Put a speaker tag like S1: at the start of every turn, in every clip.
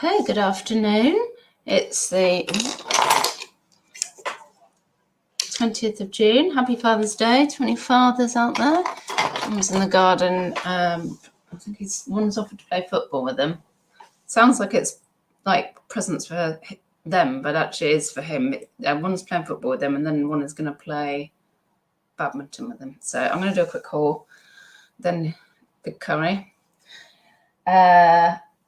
S1: Okay, good afternoon. It's the 20th of June. Happy Father's Day to any fathers out there. Someone's in the garden. I think one's offered to play football with them. Sounds like it's like presents for them, but actually it's for him. One's playing football with them, and then one is going to play badminton with them. So I'm going to do a quick haul, then big curry.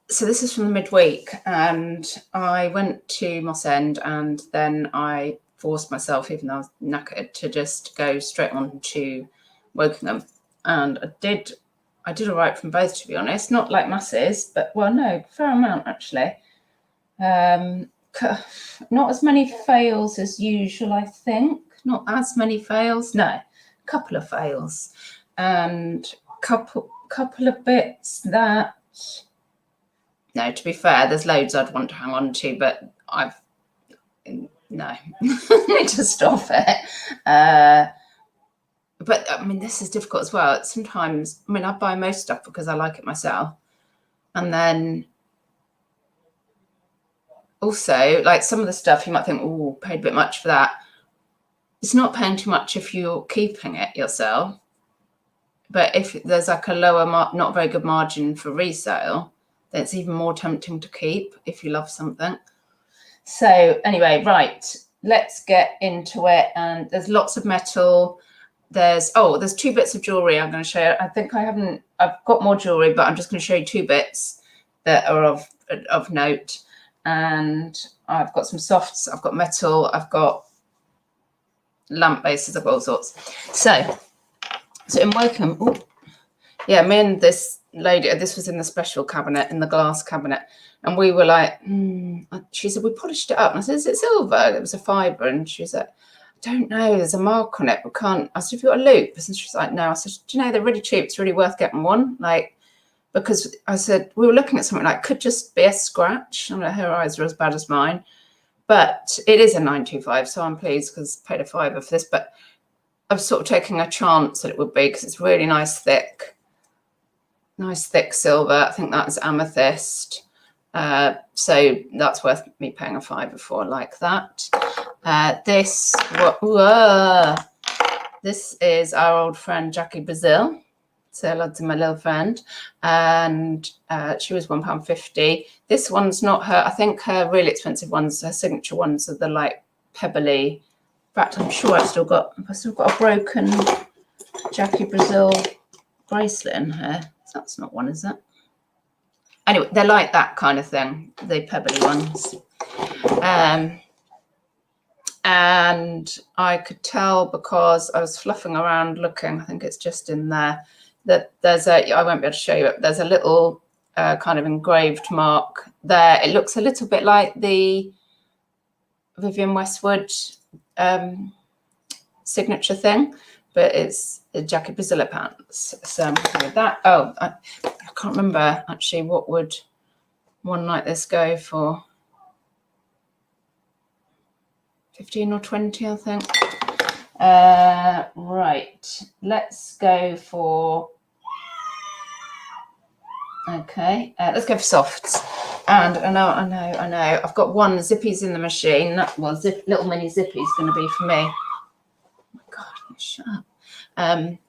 S1: So this is from the midweek, and I went to Moss End, and then I forced myself, even though I was knackered, to just go straight on to Wokingham. And I did all right from both, to be honest. Not like masses, but, well, no, fair amount, actually. Not as many fails as usual, I think. Not as many fails. No, a couple of fails. And couple of bits that... No, to be fair, there's loads I'd want to hang on to, but no, I need to stop it. But I mean, this is difficult as well. Sometimes, I mean, I buy most stuff because I like it myself. And then also, like some of the stuff you might think, oh, paid a bit much for that. It's not paying too much if you're keeping it yourself. But if there's like a lower, not very good margin for resale, then it's even more tempting to keep if you love something. So anyway, right, let's get into it. And there's lots of metal. There's two bits of jewelry I'm going to show you. I think I've got more jewelry, but I'm just going to show you two bits that are of note. And I've got some softs, I've got metal, I've got lamp bases, I've got all sorts. So in Wokingham, yeah, me and this lady, this was in the special cabinet, in the glass cabinet, and we were like, she said, we polished it up. And I said, is it silver? It was a fibre. And she was like, I don't know, there's a mark on it, we can't. I said, have you got a loop? And she's like, no. I said, do you know, they're really cheap, it's really worth getting one. Like, because I said, we were looking at something like, could just be a scratch. I know her eyes are as bad as mine, but it is a 925, so I'm pleased because I paid a £5 for this, but I was sort of taking a chance that it would be, because it's really nice thick silver. I think that's amethyst. So that's worth me paying a £5 for, like that. This is our old friend Jackie Brazil. So hello to my little friend. And she was £1.50. This one's not her. I think her really expensive ones, her signature ones, are the like pebbly. In fact, I'm sure I've still got a broken Jackie Brazil bracelet in here. That's not one, is it? Anyway, they're like that kind of thing, the pebbly ones. And I could tell because I was fluffing around looking, I think it's just in there, that there's I won't be able to show you it, there's a little kind of engraved mark there. It looks a little bit like the Vivienne Westwood signature thing, but it's a Jackie Brazil pants. So I'm happy with that. Oh, I can't remember actually, what would one like this go for? 15 or 20, I think. Right, let's go for, okay, let's go for softs. And I know, I've got one Zippy's in the machine. Well, little mini Zippy's going to be for me. Oh my God, shut up. I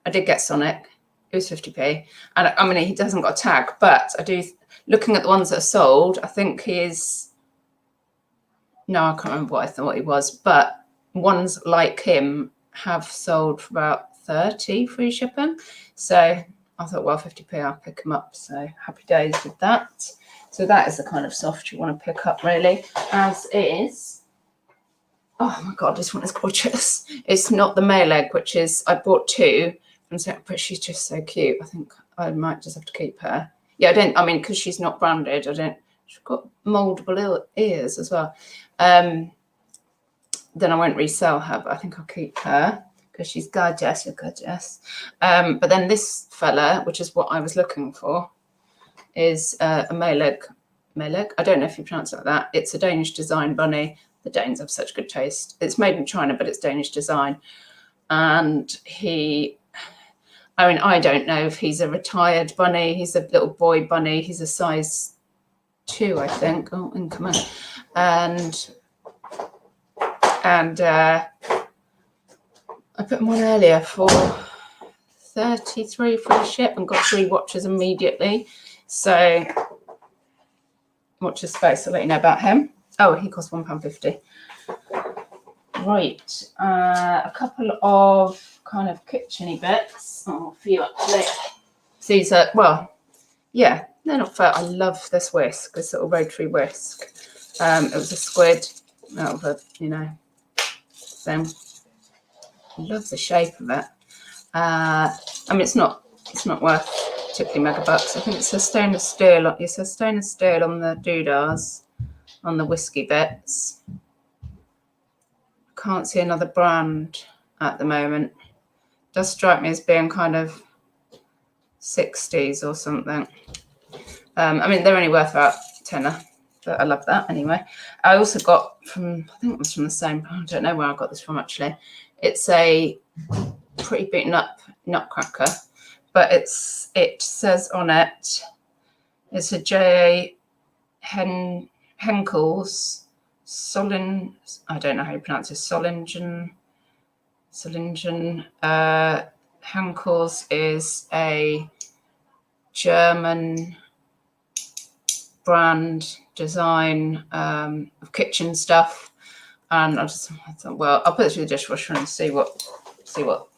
S1: did get Sonic. It was 50p. And I mean, he doesn't got a tag, but I do, looking at the ones that are sold, I think he is, no, I can't remember what I thought he was, but ones like him have sold for about 30 free shipping. So I thought, well, 50p, I'll pick him up. So happy days with that. So that is the kind of soft you want to pick up, really, as is. Oh my God, this one is gorgeous. It's not the male egg, which is, I bought two, but she's just so cute. I think I might just have to keep her. Yeah, because she's not branded, she's got moldable ears as well. Then I won't resell her, but I think I'll keep her because she's gorgeous. You're gorgeous. But then this fella, which is what I was looking for, is a male egg. I don't know if you pronounce it like that. It's a Danish design bunny. The Danes have such good taste. It's made in China, but it's Danish design. And I don't know if he's a retired bunny. He's a little boy bunny. He's a size 2, I think. Oh, incoming. And I put them on earlier for 33 free ship and got 3 watches immediately. So watch this space. I'll let you know about him. Oh, he cost £1.50. Right, a couple of kind of kitcheny bits. Oh, a few actually. These are, well, yeah, they're not fair. I love this whisk, this little rotary whisk. It was a squid out of a, you know, thing. I love the shape of it. I mean, it's not worth particularly mega bucks. I think it says stainless steel. It says stainless steel on the doodahs, on the whiskey bits. Can't see another brand at the moment. Does strike me as being kind of 60s or something. I mean, they're only worth about £10, but I love that anyway. I also got from, I think it was from the same, I don't know where I got this from actually. It's a pretty beaten up nutcracker, but it says on it, it's a J.A. Henkel's I don't know how you pronounce it, Solingen. Henkel's is a German brand design of kitchen stuff, and I thought, well, I'll put it through the dishwasher and see what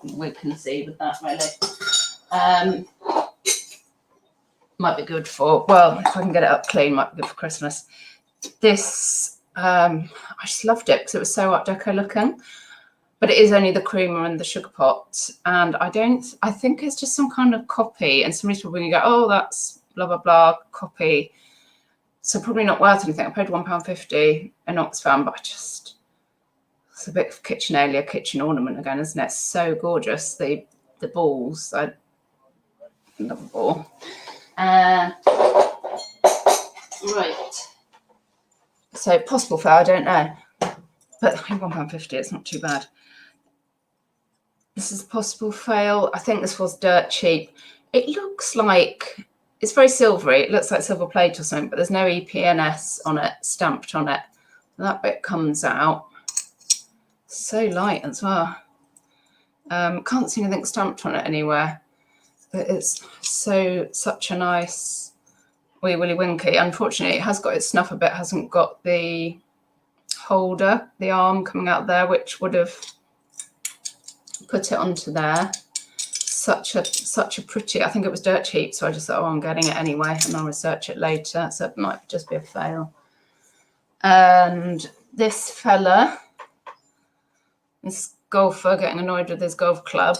S1: we can see with that really. Might be good for, well, if I can get it up clean, might be good for Christmas. This I just loved it because it was so Art Deco looking, but it is only the creamer and the sugar pot, and I think it's just some kind of copy, and somebody's probably going to go, oh, that's blah blah blah copy, so probably not worth anything. I paid £1.50 in Oxfam, but it's a bit of kitchen ornament again, isn't it? So gorgeous. The balls, I love the ball. Right. So possible fail, I don't know, but I think £1.50, it's not too bad. This is a possible fail. I think this was dirt cheap. It looks like, it's very silvery. It looks like silver plate or something, but there's no EPNS on it, stamped on it. That bit comes out. So light as well. Can't see anything stamped on it anywhere, but it's such a nice wee willy winky. Unfortunately, it has got its snuffer bit, hasn't got the holder, the arm coming out there, which would have put it onto there. Such a pretty, I think it was dirt cheap, so I just thought, oh, I'm getting it anyway, and I'll research it later, so it might just be a fail. And this fella, this golfer getting annoyed with his golf club,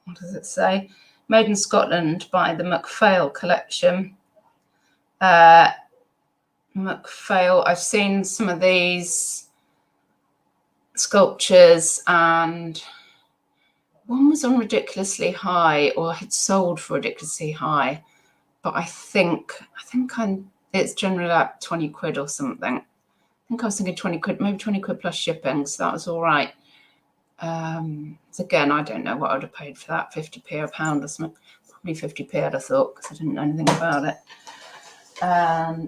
S1: what does it say? Made in Scotland by the MacPhail collection. MacPhail, I've seen some of these sculptures, and one was on ridiculously high, or had sold for ridiculously high, but I think it's generally like 20 quid or something. I think I was thinking 20 quid, maybe 20 quid plus shipping, so that was all right. So again, I don't know what I would have paid for that, 50p a pound or something. Probably 50p I'd have thought, because I didn't know anything about it.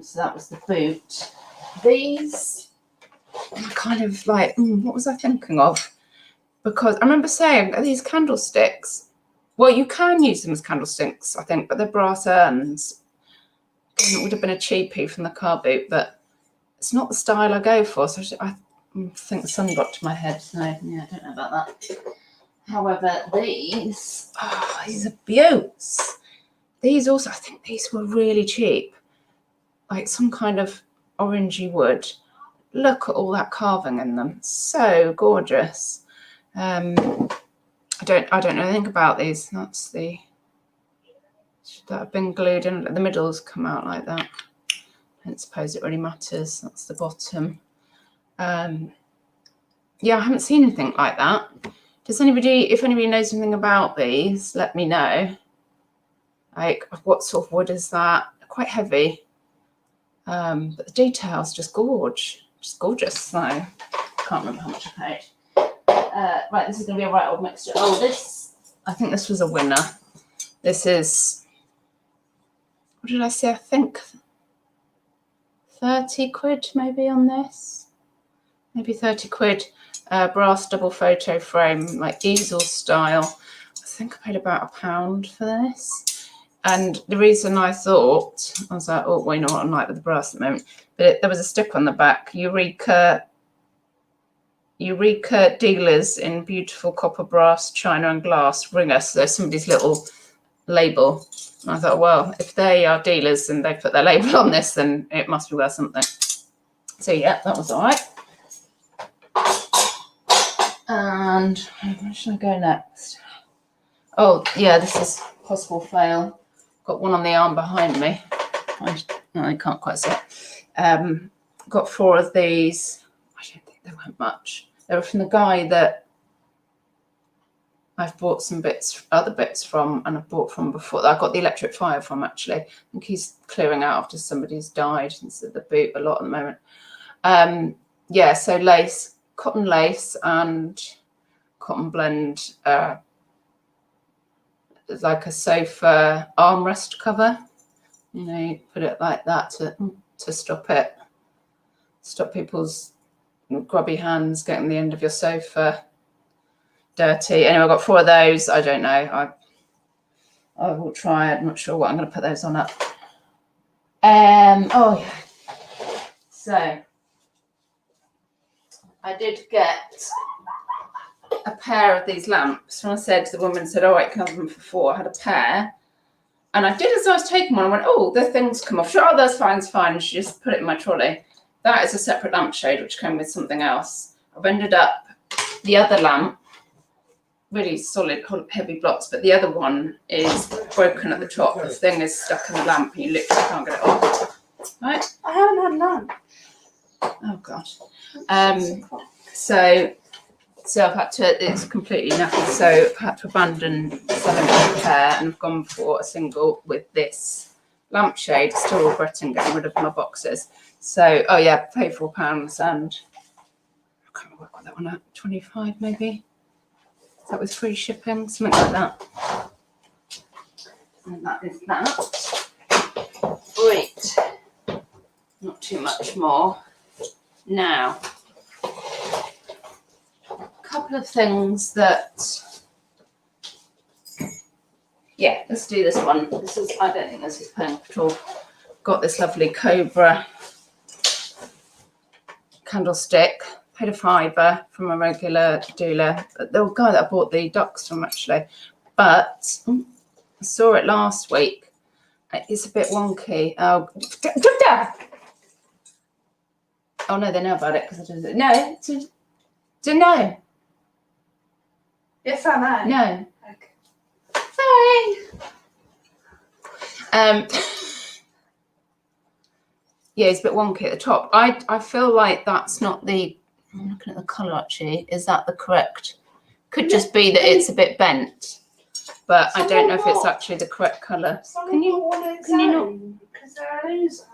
S1: So that was the boot. These are kind of like, what was I thinking of? Because I remember saying, are these candlesticks? Well, you can use them as candlesticks, I think, but they're brass urns. It would have been a cheapie from the Carboot, but it's not the style I go for. So I think the sun got to my head. So yeah, I don't know about that. However, these are beauts. These also, I think these were really cheap. Like some kind of orangey wood. Look at all that carving in them. So gorgeous. I don't know anything about these. That's that have been glued in. The middles come out like that. I don't suppose it really matters. That's the bottom. Yeah, I haven't seen anything like that. If anybody knows anything about these, let me know. Like, what sort of wood is that? They're quite heavy. But the details just gorgeous. So I can't remember how much I paid. Right, this is going to be a right old mixture. Oh, I think this was a winner. This is, what did I say? I think 30 quid maybe on this. Maybe 30 quid. Brass double photo frame, like easel style. I think I paid about £1 for this. And the reason I thought, I was like, oh, well, you know what I'm like with the brass at the moment. But there was a stick on the back, Eureka dealers in beautiful copper, brass, china and glass ring us. So there's somebody's little label. And I thought, well, if they are dealers and they put their label on this, then it must be worth something. So yeah, that was all right. And where should I go next? Oh yeah, this is possible fail. Got one on the arm behind me. I can't quite see it. Got 4 of these. I don't think they weren't much. They were from the guy that I've bought some other bits from, and I've bought from before. I got the electric fire from, actually. I think he's clearing out after somebody's died instead of the boot a lot at the moment. Yeah, so lace, cotton lace and cotton blend, like a sofa armrest cover. You know, you put it like that to stop people's grubby hands getting the end of your sofa dirty. Anyway, I've got 4 of those. I don't know. I will try it. I'm not sure what I'm going to put those on up. Oh yeah. So I did get a pair of these lamps. When I said to the woman, said, "Oh, I can have them for 4." I had a pair, and I did as I was taking one. I went, "Oh, the thing's come off." She, "Oh, that's fine, it's fine." And she just put it in my trolley. That is a separate lampshade which came with something else. I've ended up the other lamp, really solid, heavy blocks, but the other one is broken at the top. The thing is stuck in the lamp, and you literally can't get it off. Right?
S2: I haven't had lamp.
S1: Oh gosh. So I've had to, it's completely knackered, so I've had to abandon selling a pair and I've gone for a single with this lampshade. Still regretting getting rid of my boxes. So, oh yeah, paid £4 and I can't remember what that one at, 25 maybe? Is that with free shipping? Something like that. And that is that. Right. Not too much more. Now, couple of things that, yeah, let's do this one. This is, I don't think this is pink at all. Got this lovely Cobra candlestick, paid a £5 from a regular dealer, the guy that I bought the ducks from, actually, but I saw it last week. It's a bit wonky. Oh no, they know about it because I did it. No, no.
S2: Yes, I know.
S1: No.
S2: Okay.
S1: Sorry. Yeah, it's a bit wonky at the top. I feel like that's not the, I'm looking at the colour actually, is that the correct? Could just be that it's a bit bent, but I don't know if it's actually the correct colour. Can you not?
S2: Because they're a loser.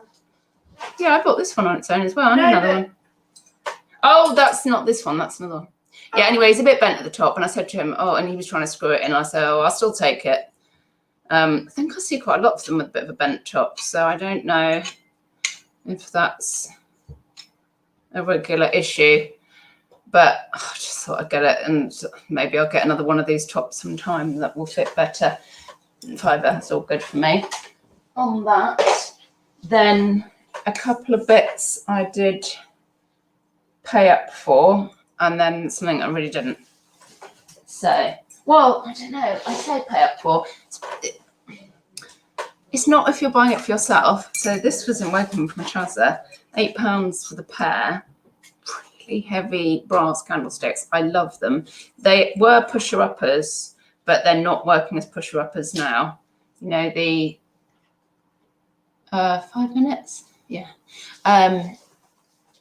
S1: Yeah, I bought this one on its own as well. I need another one. Oh, that's not this one, that's another one. Yeah, anyway, it's a bit bent at the top, and I said to him, oh, and he was trying to screw it in. I said, oh, I'll still take it. I think I see quite a lot of them with a bit of a bent top, so I don't know if that's a regular issue. But I just thought I'd get it, and maybe I'll get another one of these tops sometime that will fit better. £5, it's all good for me. On that, then a couple of bits I did pay up for, and then something I really didn't. So, well, I don't know. I say pay up for. It's not if you're buying it for yourself. So this was in Woking from Chazza, £8 for the pair. Really heavy brass candlesticks. I love them. They were pusher-uppers, but they're not working as pusher-uppers now. You know, the 5 minutes? Yeah.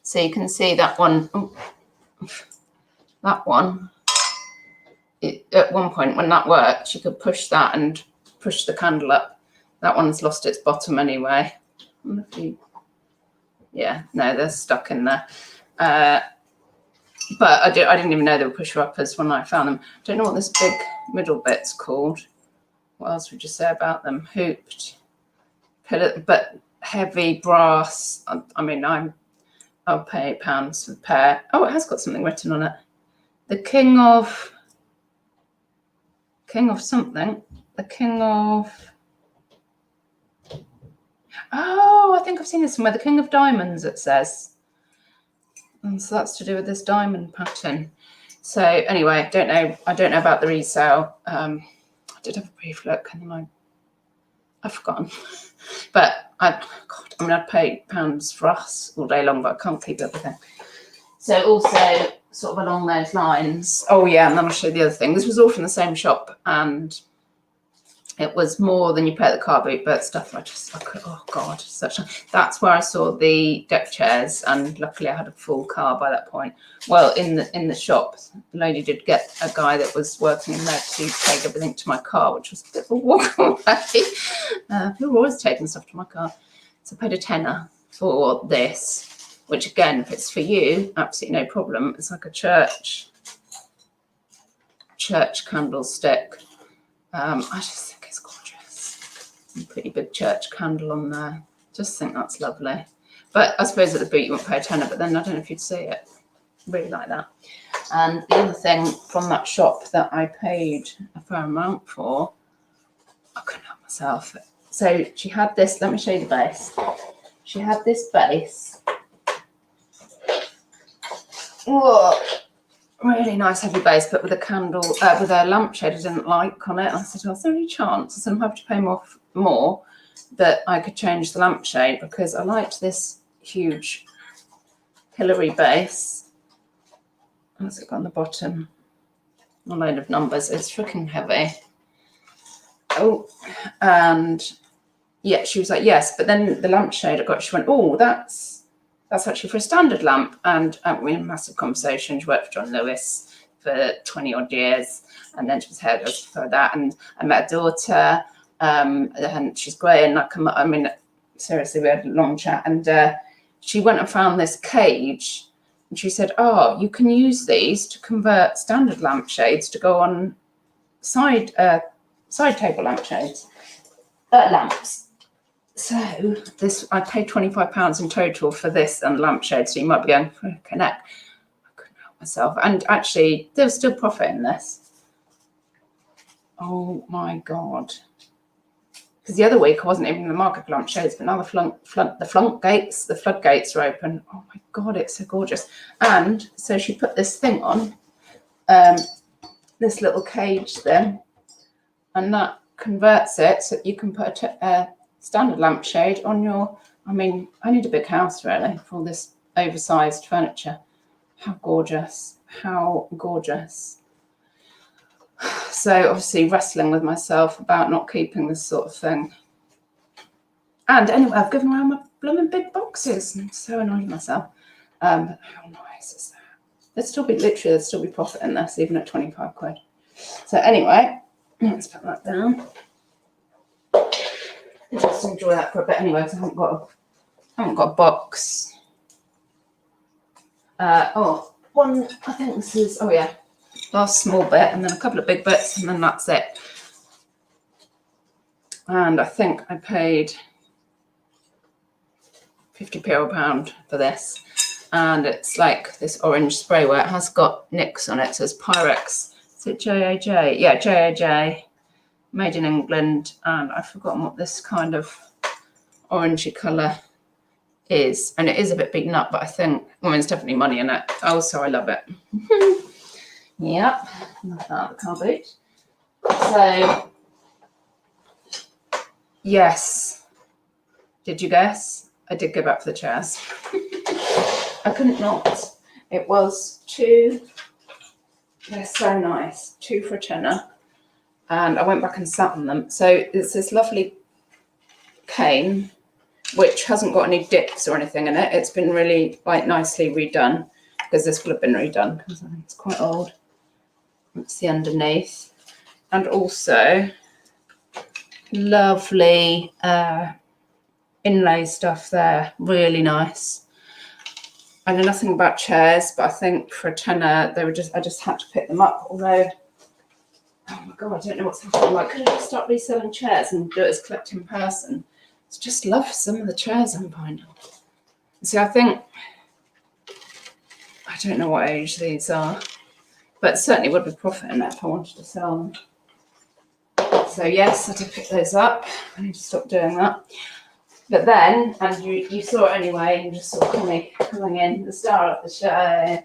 S1: So you can see that one. Oh, that one. At one point when that worked, you could push that and push the candle up. That one's lost its bottom anyway. Yeah, no, they're stuck in there. But I didn't even know they were pusher-uppers when I found them. I don't know what this big middle bit's called. What else would you say about them? Hooped. Pillar, but heavy brass. I mean, I'll pay £8 for the pair. Oh, it has got something written on it. The King of something. The King of. Oh, I think I've seen this somewhere. The King of Diamonds, it says. And so that's to do with this diamond pattern. So anyway, I don't know about the resale. I did have a brief look and then I've forgotten. But I'd pay £8 for us all day long, but I can't keep everything. So also sort of along those lines. Oh yeah, and then I'll show you the other thing. This was all from the same shop, and it was more than you pay at the Carboot, but stuff oh God, that's where I saw the deck chairs, and luckily I had a full car by that point. Well, in the shop, the lady did get a guy that was working in there to take everything to my car, which was a bit of a walk away. People were always taking stuff to my car. So I paid £10 for this, which again, if it's for you, absolutely no problem. It's like a church candlestick. I just think it's gorgeous. A pretty big church candle on there. Just think that's lovely. But I suppose at the boot you won't pay £10, but then I don't know if you'd see it. Really like that. And the other thing from that shop that I paid a fair amount for, I couldn't help myself. So she had this, let me show you the base. She had this base. Whoa. Really nice heavy base, but with a candle, with a lampshade I didn't like on it. I said, is there any chance? I said, I'm happy to pay more that I could change the lampshade, because I liked this huge pillory base. What's it got on the bottom? A load of numbers. It's freaking heavy. Oh, and yeah, she was like, yes, but then the lampshade I got, she went, oh, that's actually for a standard lamp. And we had a massive conversation. She worked for John Lewis for 20 odd years, and then she was hairdresser for that. And I met her daughter, and she's great. And seriously, we had a long chat. And she went and found this cage, and she said, oh, you can use these to convert standard lampshades to go on side table lampshades, lamps. So I paid £25 in total for this and lampshade. So you might be going, connect. I couldn't help myself. And actually, there was still profit in this. Oh my God. Because the other week I wasn't even in the market for lampshades, but now the floodgates are open. Oh my God, it's so gorgeous. And so she put this thing on, this little cage thing, and that converts it so that you can put a standard lampshade on your, I need a big house really for all this oversized furniture. How gorgeous, how gorgeous. So obviously wrestling with myself about not keeping this sort of thing. And anyway, I've given around my blooming big boxes. I'm so annoyed with myself. But how nice is that? There'd still be profit in this, even at 25 quid. So anyway, let's put that down. Just enjoy that for a bit anyway, because I haven't got a box. One, I think this is, oh yeah, last small bit, and then a couple of big bits, and then that's it. And I think I paid 50p or a pound for this. And it's like this orange spray where it has got nicks on it. So it's Pyrex. Is it JAJ? Yeah, JAJ. Made in England. And I've forgotten what this kind of orangey colour is. And it is a bit beaten up, but I think, well, there's definitely money in it. Also, I love it. Yep. Love that, the Carboot. So, yes. Did you guess? I did go back for the chairs. I couldn't not. It was two. They're so nice. 2 for a tenner. And I went back and sat on them. So it's this lovely cane, which hasn't got any dips or anything in it. It's been really like nicely redone, because this will have been redone because I think it's quite old. It's the underneath. And also lovely inlay stuff there. Really nice. I know nothing about chairs, but I think for a tenner, I just had to pick them up. Although, oh my God, I don't know what's happening. Like, could I just start reselling chairs and do it as a collecting person? Just love some of the chairs I'm finding. See, I think, I don't know what age these are, but certainly would be profit in it if I wanted to sell them. So yes, I did pick those up. I need to stop doing that. But then, and you saw it anyway, you just saw Connie coming in, the star of the show.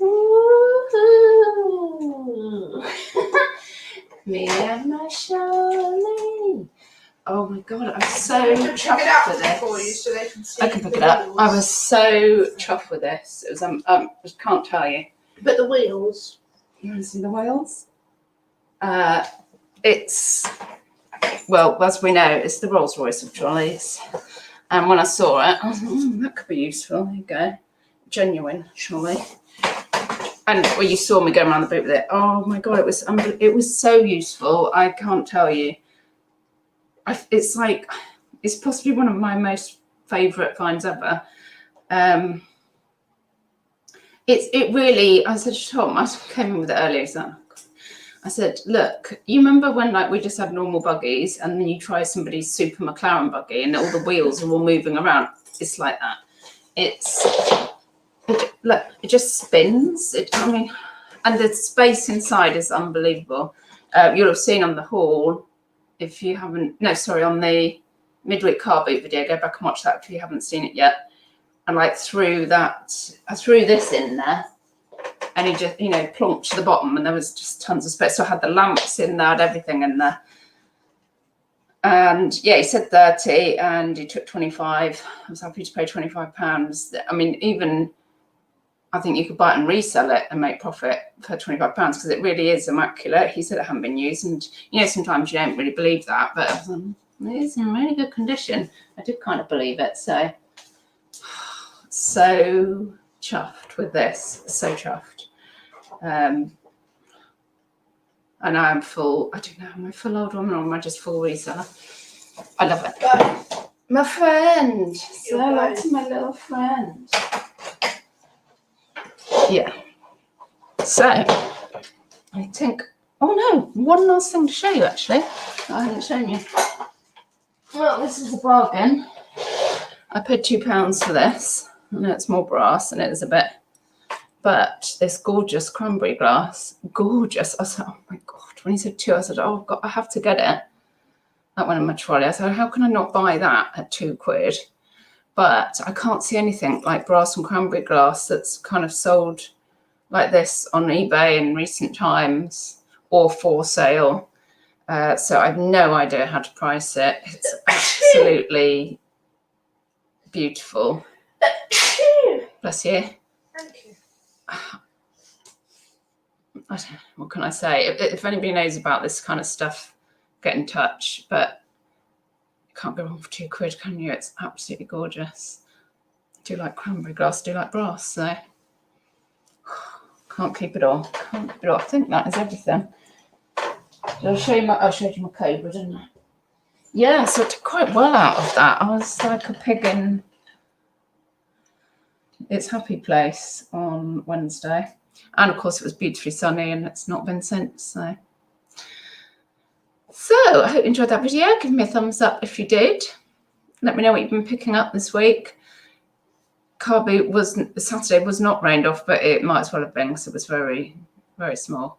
S1: Ooh. Me and my Charlie. Oh my god, I'm so chuffed with this.
S2: So they can see
S1: I can pick it up. I was so chuffed with this. It was I can't tell you.
S2: But the wheels.
S1: You want to see the whales? It's, well, as we know, it's the Rolls Royce of trolleys. And when I saw it, I was like, that could be useful. There you go. Genuine trolley. And when you saw me going around the boot with it, oh my god, it was so useful. I can't tell you. It's like, it's possibly one of my most favourite finds ever. It really, I said to Tom, I came in with it earlier, so I said, look, you remember when like we just had normal buggies and then you try somebody's super McLaren buggy and all the wheels are all moving around? It's like that. Look, it just spins. And the space inside is unbelievable. You'll have seen on the haul, if you haven't, no, sorry, on the midweek Carboot video, go back and watch that if you haven't seen it yet. And like threw this in there, and he just, plonked to the bottom, and there was just tons of space. So I had the lamps in there, I had everything in there. And yeah, he said 30, and he took 25. I was happy to pay £25. I mean, even I think you could buy it and resell it and make profit for £25 because it really is immaculate. He said it hadn't been used, and sometimes you don't really believe that, but I was like, it's in really good condition. I did kind of believe it, so chuffed with this, so chuffed. And I'm full. I don't know, am I full old woman or am I just full reseller? I love it. My friend. So hello to my little friend. Yeah. So I think, oh no, one last thing to show you actually. I haven't shown you. Well, this is a bargain. I paid £2 for this. I know it's more brass and it is a bit, but this gorgeous cranberry glass, gorgeous. I said, oh my god, when he said 2, I said, oh god, I have to get it. That went in my trolley. I said, how can I not buy that at £2? But I can't see anything like brass and cranberry glass that's kind of sold like this on eBay in recent times or for sale. So I have no idea how to price it. It's absolutely beautiful. Bless you.
S2: Thank you.
S1: What can I say? If anybody knows about this kind of stuff, get in touch. But you can't go wrong for £2, can you? It's absolutely gorgeous. I do like cranberry glass, I do like brass, so can't keep it all. Can't keep it all. I think that is everything. Did I show you I showed you my Cobra, didn't I? Yeah, so I did quite well out of that. I was like a pig in its happy place on Wednesday. And of course it was beautifully sunny and it's not been since. So I hope you enjoyed that video. Give me a thumbs up if you did. Let me know what you've been picking up this week. Carboot Saturday was not rained off, but it might as well have been because it was very, very small.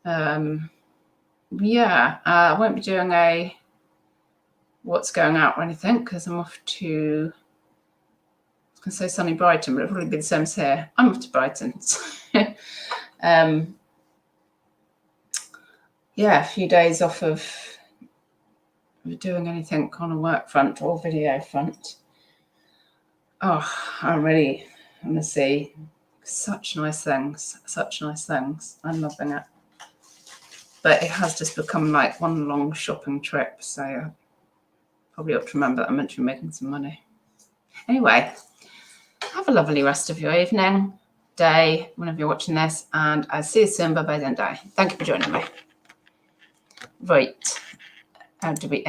S1: Yeah, I won't be doing a what's going out or anything because I'm off to, I was going to say sunny Brighton, but it'll probably be the same as here. I'm off to Brighton. Yeah, a few days off of doing anything on a work front or video front. Oh, I'm going to see such nice things, I'm loving it. But it has just become like one long shopping trip, so I probably ought to remember that I'm meant to be making some money. Anyway, have a lovely rest of your evening, day, whenever you're watching this, and I'll see you soon. Bye-bye then, day. Thank you for joining me. Right, how do we end?